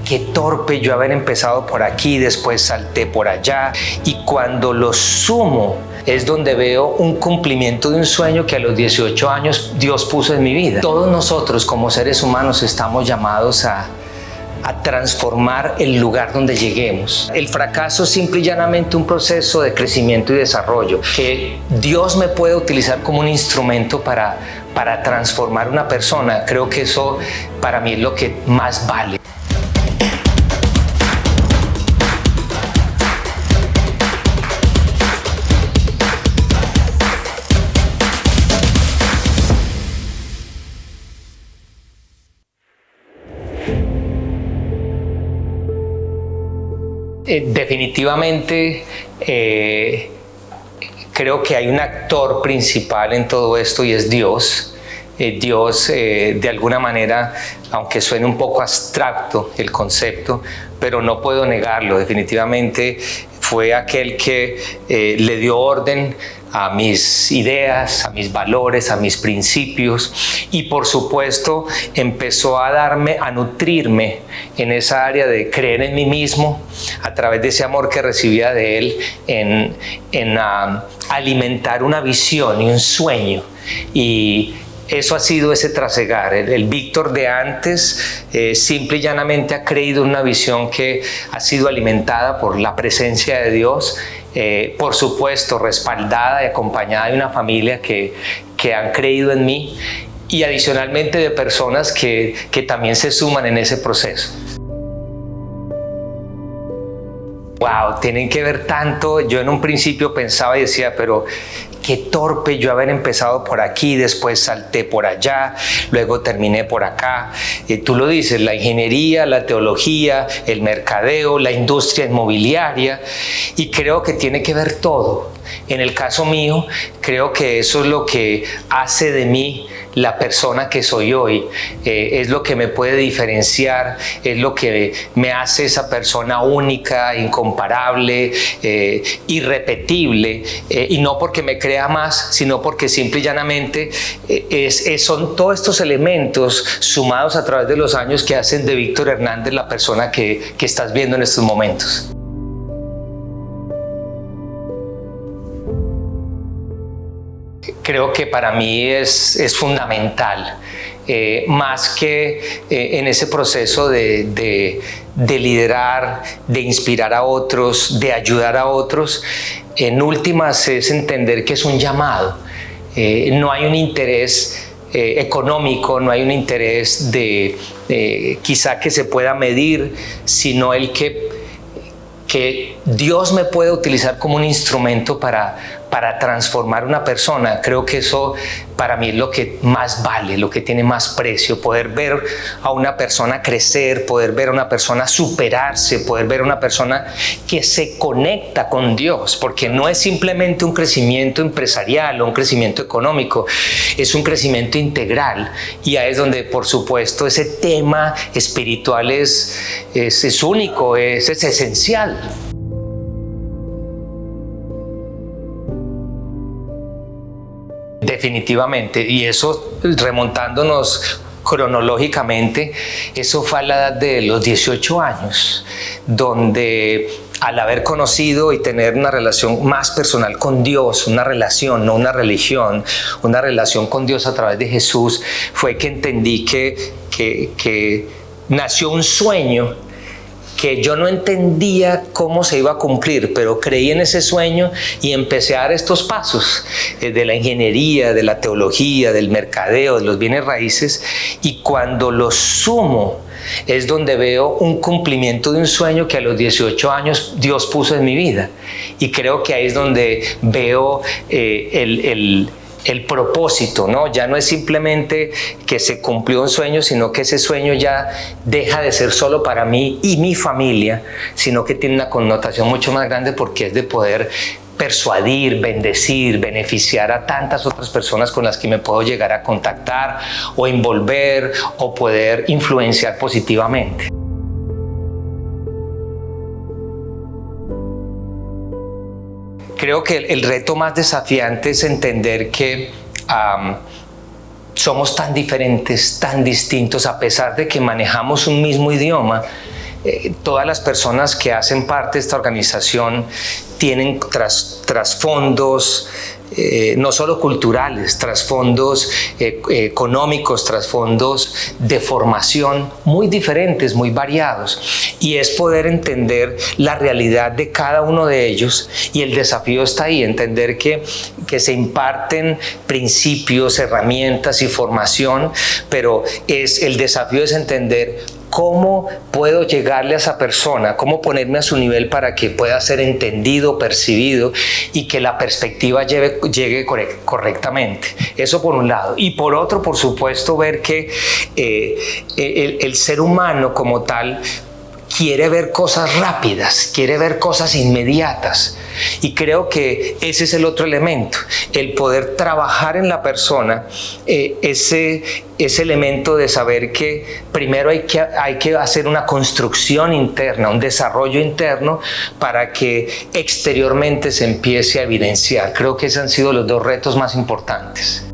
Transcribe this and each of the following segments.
qué torpe yo haber empezado por aquí, después salté por allá, y cuando lo sumo es donde veo un cumplimiento de un sueño que a los 18 años Dios puso en mi vida. Todos nosotros como seres humanos estamos llamados a transformar el lugar donde lleguemos. El fracaso es simple y llanamente un proceso de crecimiento y desarrollo que Dios me puede utilizar como un instrumento para transformar una persona. Creo que eso para mí es lo que más vale. Definitivamente creo que hay un actor principal en todo esto y es Dios. Dios, de alguna manera, aunque suene un poco abstracto el concepto, pero no puedo negarlo, definitivamente fue aquel que le dio orden a mis ideas, a mis valores, a mis principios, y por supuesto empezó a nutrirme en esa área de creer en mí mismo a través de ese amor que recibía de él, en alimentar una visión y un sueño. Y eso ha sido ese trasegar. El Víctor de antes simple y llanamente ha creído en una visión que ha sido alimentada por la presencia de Dios, por supuesto respaldada y acompañada de una familia que han creído en mí, y adicionalmente de personas que también se suman en ese proceso. Wow, tienen que ver tanto. Yo en un principio pensaba y decía, pero qué torpe yo haber empezado por aquí, después salté por allá, luego terminé por acá. Tú lo dices, la ingeniería, la teología, el mercadeo, la industria inmobiliaria, y creo que tiene que ver todo. En el caso mío, creo que eso es lo que hace de mí la persona que soy hoy. Es lo que me puede diferenciar, es lo que me hace esa persona única, incomparable, irrepetible, y no porque me crea más, sino porque simple y llanamente son todos estos elementos sumados a través de los años que hacen de Víctor Hernández la persona que estás viendo en estos momentos. Creo que para mí es fundamental, más que en ese proceso de liderar, de inspirar a otros, de ayudar a otros. En últimas es entender que es un llamado. No hay un interés económico, no hay un interés quizá que se pueda medir, sino el que Dios me puede utilizar como un instrumento para transformar una persona. Creo que eso para mí es lo que más vale, lo que tiene más precio. Poder ver a una persona crecer, poder ver a una persona superarse, poder ver a una persona que se conecta con Dios, porque no es simplemente un crecimiento empresarial o un crecimiento económico, es un crecimiento integral. Y ahí es donde, por supuesto, ese tema espiritual es único, es esencial. Definitivamente, y eso remontándonos cronológicamente, eso fue a la edad de los 18 años, donde al haber conocido y tener una relación más personal con Dios, una relación, no una religión, una relación con Dios a través de Jesús, fue que entendí que nació un sueño que yo no entendía cómo se iba a cumplir, pero creí en ese sueño y empecé a dar estos pasos de la ingeniería, de la teología, del mercadeo, de los bienes raíces, y cuando los sumo es donde veo un cumplimiento de un sueño que a los 18 años Dios puso en mi vida, y creo que ahí es donde veo el propósito, ¿no? Ya no es simplemente que se cumplió un sueño, sino que ese sueño ya deja de ser solo para mí y mi familia, sino que tiene una connotación mucho más grande, porque es de poder persuadir, bendecir, beneficiar a tantas otras personas con las que me puedo llegar a contactar o envolver o poder influenciar positivamente. Creo que el reto más desafiante es entender que somos tan diferentes, tan distintos, a pesar de que manejamos un mismo idioma. todas las personas que hacen parte de esta organización tienen trasfondos, no solo culturales, trasfondos económicos, trasfondos de formación muy diferentes, muy variados. Y es poder entender la realidad de cada uno de ellos, y el desafío está ahí, entender que se imparten principios, herramientas y formación, pero el desafío es entender cómo puedo llegarle a esa persona, cómo ponerme a su nivel para que pueda ser entendido, percibido y que la perspectiva llegue correctamente. Eso por un lado. Y por otro, por supuesto, ver que el ser humano como tal quiere ver cosas rápidas, quiere ver cosas inmediatas. Y creo que ese es el otro elemento, el poder trabajar en la persona, ese elemento de saber que primero hay que hacer una construcción interna, un desarrollo interno para que exteriormente se empiece a evidenciar. Creo que esos han sido los dos retos más importantes.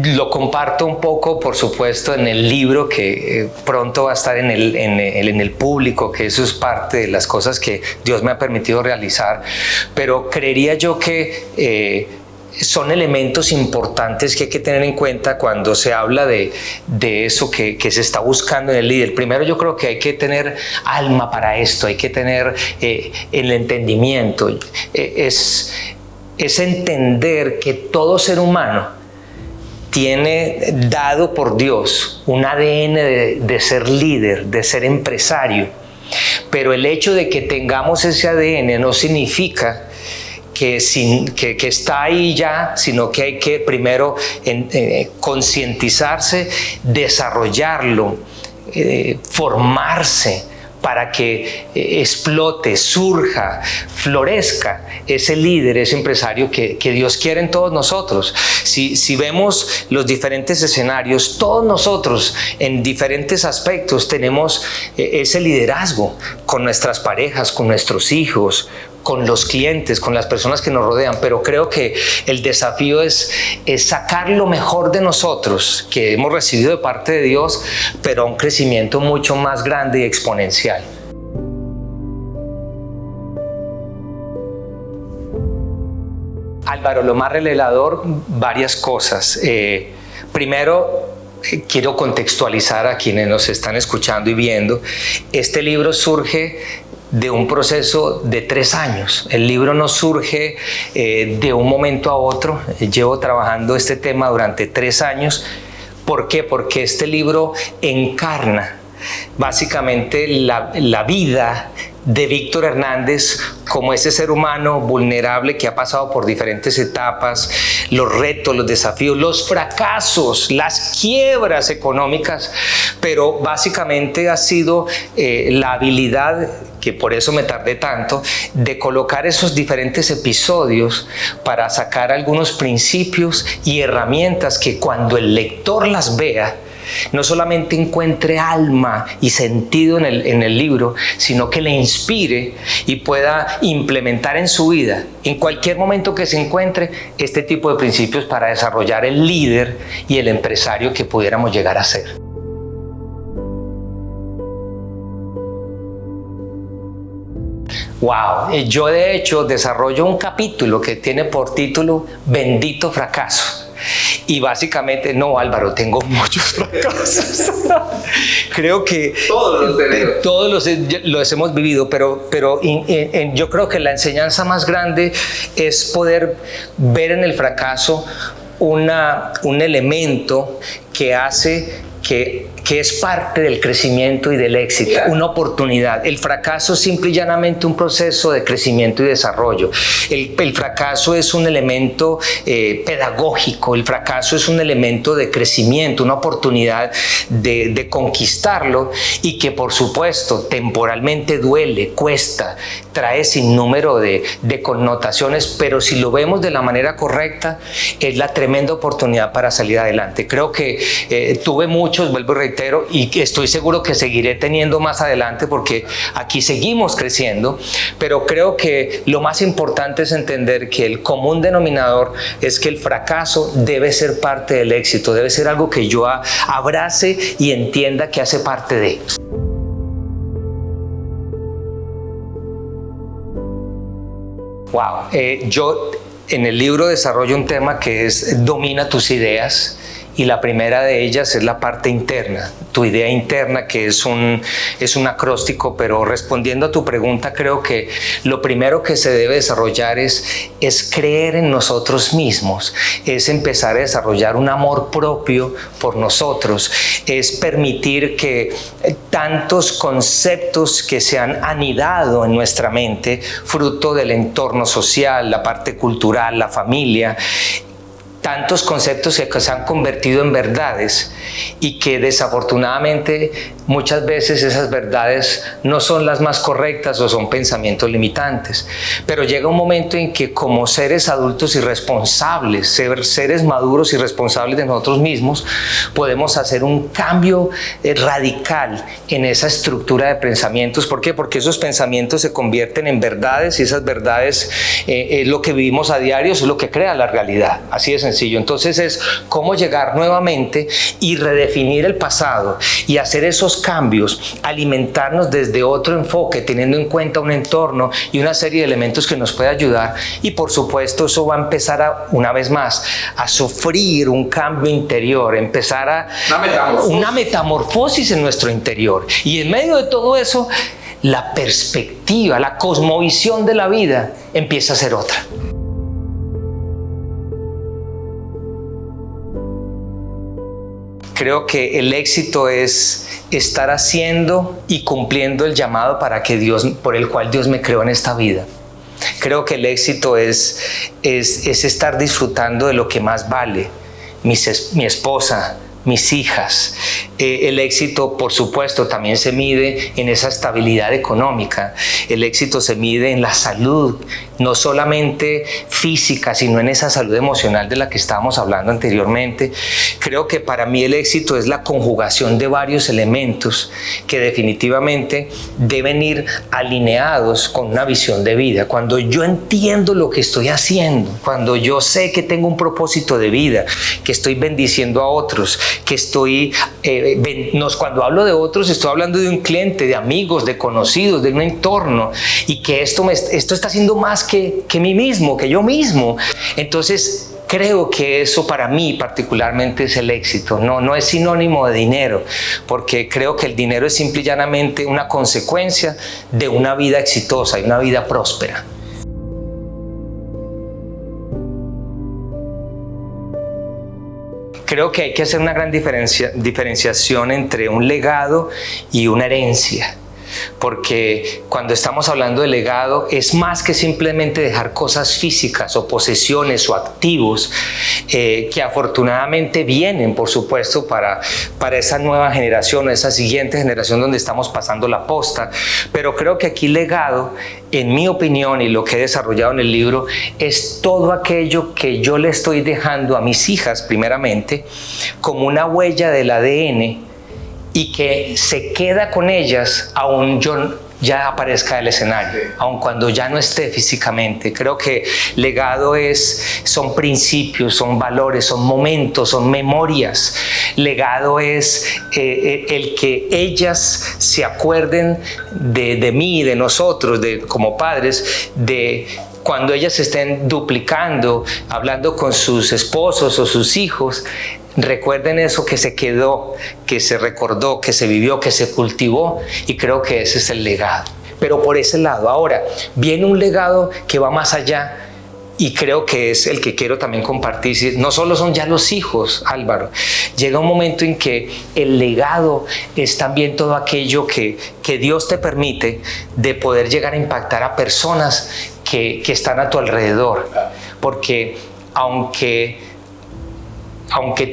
Lo comparto un poco, por supuesto, en el libro que pronto va a estar en el público, que eso es parte de las cosas que Dios me ha permitido realizar, pero creería yo que son elementos importantes que hay que tener en cuenta cuando se habla de eso que se está buscando en el líder. Primero, yo creo que hay que tener alma para esto, hay que tener el entendimiento, es entender que todo ser humano tiene dado por Dios un ADN de ser líder, de ser empresario. Pero el hecho de que tengamos ese ADN no significa que está ahí ya, sino que hay que primero concientizarse, desarrollarlo, formarse, para que explote, surja, florezca ese líder, ese empresario que Dios quiere en todos nosotros. Si vemos los diferentes escenarios, todos nosotros en diferentes aspectos tenemos ese liderazgo con nuestras parejas, con nuestros hijos, con los clientes, con las personas que nos rodean, pero creo que el desafío es sacar lo mejor de nosotros que hemos recibido de parte de Dios, pero a un crecimiento mucho más grande y exponencial. Álvaro, lo más revelador, varias cosas. Primero, quiero contextualizar a quienes nos están escuchando y viendo. Este libro surge de un proceso de 3 años. El libro no surge de un momento a otro. Llevo trabajando este tema durante 3 años. ¿Por qué? Porque este libro encarna básicamente la vida de Víctor Hernández como ese ser humano vulnerable que ha pasado por diferentes etapas, los retos, los desafíos, los fracasos, las quiebras económicas, pero básicamente ha sido la habilidad, que por eso me tardé tanto, de colocar esos diferentes episodios para sacar algunos principios y herramientas que cuando el lector las vea, no solamente encuentre alma y sentido en el libro, sino que le inspire y pueda implementar en su vida, en cualquier momento que se encuentre, este tipo de principios para desarrollar el líder y el empresario que pudiéramos llegar a ser. Wow, yo de hecho desarrollo un capítulo que tiene por título Bendito Fracaso. Y básicamente, no, Álvaro, tengo muchos fracasos. Creo que todos los hemos vivido, pero yo creo que la enseñanza más grande es poder ver en el fracaso un elemento que hace que es parte del crecimiento y del éxito, una oportunidad. El fracaso es simple y llanamente un proceso de crecimiento y desarrollo. El fracaso es un elemento pedagógico, el fracaso es un elemento de crecimiento, una oportunidad de conquistarlo, y que por supuesto temporalmente duele, cuesta, trae sin número de connotaciones, pero si lo vemos de la manera correcta, es la tremenda oportunidad para salir adelante. Creo que tuve mucho muchos, vuelvo y reitero, y que estoy seguro que seguiré teniendo más adelante porque aquí seguimos creciendo, pero creo que lo más importante es entender que el común denominador es que el fracaso debe ser parte del éxito, debe ser algo que yo abrace y entienda que hace parte de. Wow. Yo en el libro desarrollo un tema que es domina tus ideas, y la primera de ellas es la parte interna, tu idea interna, que es un acróstico, pero respondiendo a tu pregunta, creo que lo primero que se debe desarrollar es creer en nosotros mismos, es empezar a desarrollar un amor propio por nosotros, es permitir que tantos conceptos que se han anidado en nuestra mente, fruto del entorno social, la parte cultural, la familia, tantos conceptos que se han convertido en verdades y que desafortunadamente muchas veces esas verdades no son las más correctas o son pensamientos limitantes. Pero llega un momento en que como seres adultos y responsables, seres maduros y responsables de nosotros mismos, podemos hacer un cambio radical en esa estructura de pensamientos. ¿Por qué? Porque esos pensamientos se convierten en verdades y esas verdades es lo que vivimos a diario, es lo que crea la realidad. Así de sencillo. Entonces es cómo llegar nuevamente y redefinir el pasado y hacer esos cambios, alimentarnos desde otro enfoque, teniendo en cuenta un entorno y una serie de elementos que nos puede ayudar. Y por supuesto eso va a empezar una vez más a sufrir un cambio interior, empezar a una metamorfosis en nuestro interior. Y en medio de todo eso, la perspectiva, la cosmovisión de la vida empieza a ser otra. Creo que el éxito es estar haciendo y cumpliendo el llamado por el cual Dios me creó en esta vida. Creo que el éxito es estar disfrutando de lo que más vale, mi esposa, mis hijas. El éxito, por supuesto, también se mide en esa estabilidad económica. El éxito se mide en la salud, no solamente física, sino en esa salud emocional de la que estábamos hablando anteriormente. Creo que para mí el éxito es la conjugación de varios elementos que definitivamente deben ir alineados con una visión de vida. Cuando yo entiendo lo que estoy haciendo, cuando yo sé que tengo un propósito de vida, que estoy bendiciendo a otros, que estoy, cuando hablo de otros, estoy hablando de un cliente, de amigos, de conocidos, de un entorno, y que esto está haciendo más que mí mismo, que yo mismo. Entonces creo que eso para mí particularmente es el éxito. No es sinónimo de dinero, porque creo que el dinero es simple y llanamente una consecuencia de una vida exitosa y una vida próspera. Creo que hay que hacer una gran diferenciación entre un legado y una herencia. Porque cuando estamos hablando de legado es más que simplemente dejar cosas físicas o posesiones o activos que afortunadamente vienen, por supuesto, para esa nueva generación, esa siguiente generación donde estamos pasando la posta. Pero creo que aquí legado, en mi opinión y lo que he desarrollado en el libro, es todo aquello que yo le estoy dejando a mis hijas primeramente como una huella del ADN y que se queda con ellas aún yo ya aparezca del escenario, aun cuando ya no esté físicamente. Creo que legado son principios, son valores, son momentos, son memorias. Legado es el que ellas se acuerden de mí, de nosotros, como padres, de cuando ellas estén duplicando, hablando con sus esposos o sus hijos. Recuerden eso que se quedó, que se recordó, que se vivió, que se cultivó, y creo que ese es el legado. Pero por ese lado, ahora viene un legado que va más allá y creo que es el que quiero también compartir. No solo son ya los hijos, Álvaro, llega un momento en que el legado es también todo aquello que Dios te permite de poder llegar a impactar a personas que están a tu alrededor, porque aunque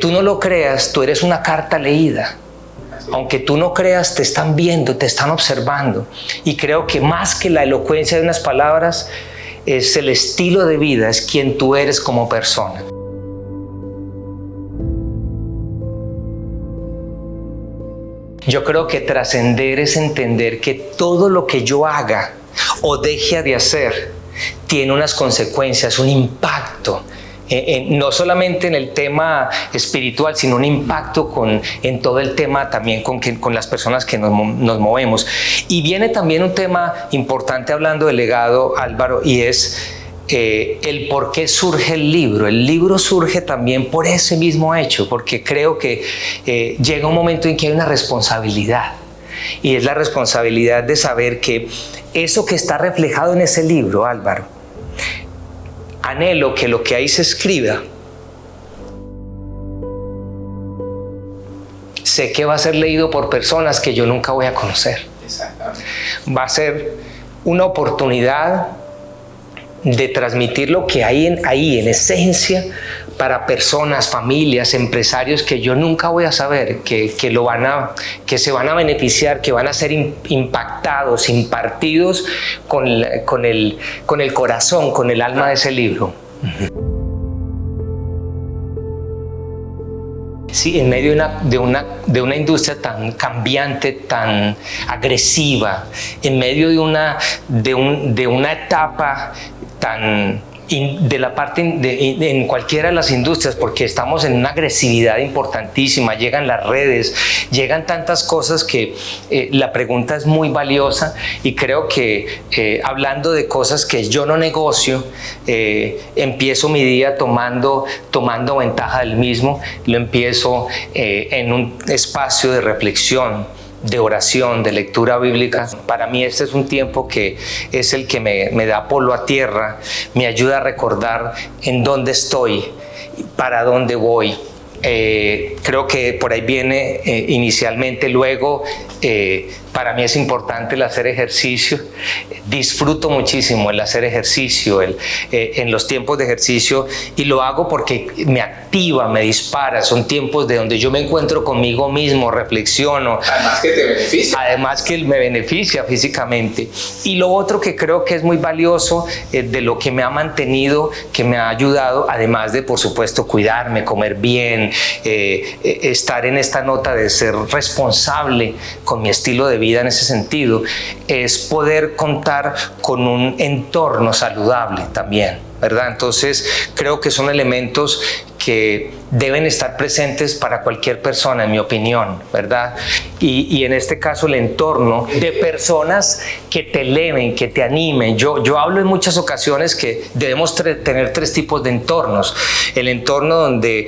tú no lo creas, tú eres una carta leída. Aunque tú no creas, te están viendo, te están observando. Y creo que más que la elocuencia de unas palabras, es el estilo de vida, es quien tú eres como persona. Yo creo que trascender es entender que todo lo que yo haga o deje de hacer tiene unas consecuencias, un impacto. No solamente en el tema espiritual, sino un impacto en todo el tema también con las personas que nos movemos. Y viene también un tema importante hablando del legado, Álvaro, y es el por qué surge el libro. El libro surge también por ese mismo hecho, porque creo que llega un momento en que hay una responsabilidad. Y es la responsabilidad de saber que eso que está reflejado en ese libro, Álvaro, anhelo que lo que ahí se escriba, sé que va a ser leído por personas que yo nunca voy a conocer. Exactamente. Va a ser una oportunidad de transmitir lo que hay en esencia para personas, familias, empresarios que yo nunca voy a saber, que se van a beneficiar, que van a ser impactados, impartidos con el corazón, con el alma de ese libro. Sí, en medio de una industria tan cambiante, tan agresiva, en medio de una etapa tan de la parte en cualquiera de las industrias, porque estamos en una agresividad importantísima, llegan las redes, llegan tantas cosas que la pregunta es muy valiosa, y creo que hablando de cosas que yo no negocio, empiezo mi día tomando ventaja del mismo, lo empiezo en un espacio de reflexión, de oración, de lectura bíblica. Para mí este es un tiempo que es el que me da polvo a tierra, me ayuda a recordar en dónde estoy, para dónde voy. Creo que por ahí viene inicialmente, luego para mí es importante el hacer ejercicio. Disfruto muchísimo el hacer ejercicio, en los tiempos de ejercicio, y lo hago porque me activa, me dispara. Son tiempos de donde yo me encuentro conmigo mismo, reflexiono. Además que te beneficia. Además que me beneficia físicamente. Y lo otro que creo que es muy valioso, de lo que me ha mantenido, que me ha ayudado, además de, por supuesto, cuidarme, comer bien, estar en esta nota de ser responsable con mi estilo de vida en ese sentido, es poder contar con un entorno saludable también, ¿verdad? Entonces creo que son elementos que deben estar presentes para cualquier persona, en mi opinión, ¿verdad? Y en este caso el entorno de personas que te eleven, que te animen. Yo hablo en muchas ocasiones que debemos tener tres tipos de entornos. El entorno donde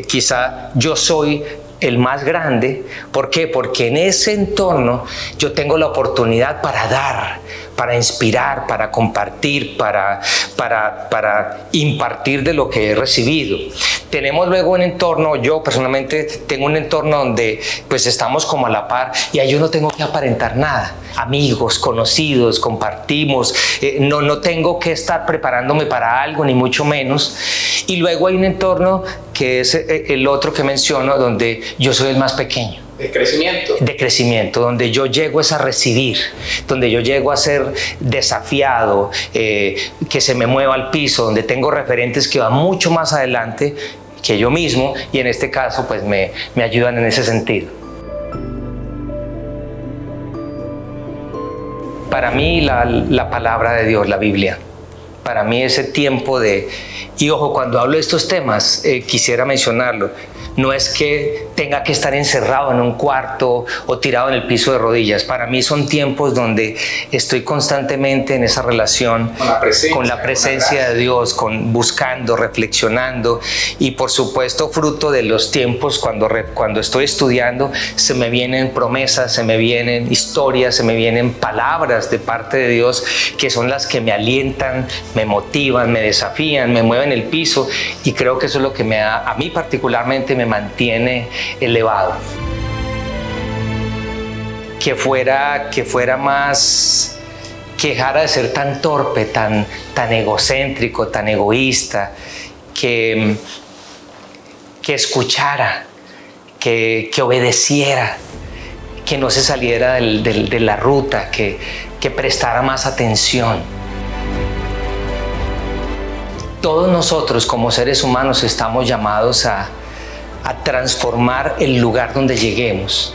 quizá yo soy el más grande. ¿Por qué? Porque en ese entorno yo tengo la oportunidad para dar, para inspirar, para compartir, para impartir de lo que he recibido. Tenemos luego un entorno, yo personalmente tengo un entorno donde pues estamos como a la par, y ahí yo no tengo que aparentar nada. Amigos, conocidos, compartimos, no tengo que estar preparándome para algo, ni mucho menos. Y luego hay un entorno que es el otro que menciono, donde yo soy el más pequeño. De crecimiento. De crecimiento, donde yo llego es a recibir, donde yo llego a ser desafiado, que se me mueva al piso, donde tengo referentes que van mucho más adelante que yo mismo, y en este caso pues me ayudan en ese sentido. Para mí la palabra de Dios, la Biblia, para mí ese tiempo y ojo, cuando hablo de estos temas, quisiera mencionarlo, no es que tenga que estar encerrado en un cuarto o tirado en el piso de rodillas. Para mí son tiempos donde estoy constantemente en esa relación con la presencia de Dios, buscando, reflexionando, y por supuesto fruto de los tiempos cuando estoy estudiando, se me vienen promesas, se me vienen historias, se me vienen palabras de parte de Dios que son las que me alientan, me motivan, me desafían, me mueven el piso, y creo que eso es lo que a mí particularmente me mantiene elevado. Que fuera más, que dejara de ser tan torpe, tan egocéntrico, tan egoísta, que escuchara, que obedeciera, que no se saliera de la ruta, que prestara más atención. Todos nosotros como seres humanos estamos llamados a transformar el lugar donde lleguemos.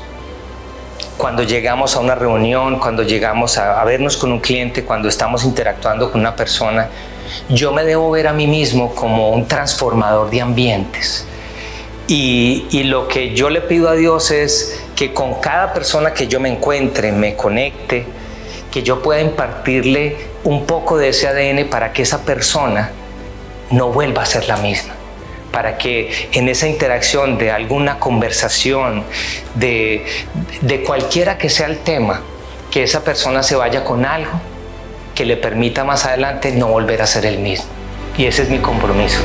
cuando llegamos a una reunión, cuando llegamos a vernos con un cliente, cuando estamos interactuando con una persona, yo me debo ver a mí mismo como un transformador de ambientes. Y lo que yo le pido a Dios es que con cada persona que yo me encuentre, me conecte, que yo pueda impartirle un poco de ese ADN para que esa persona no vuelva a ser la misma, para que en esa interacción de alguna conversación, de cualquiera que sea el tema, que esa persona se vaya con algo que le permita más adelante no volver a ser el mismo. Y ese es mi compromiso.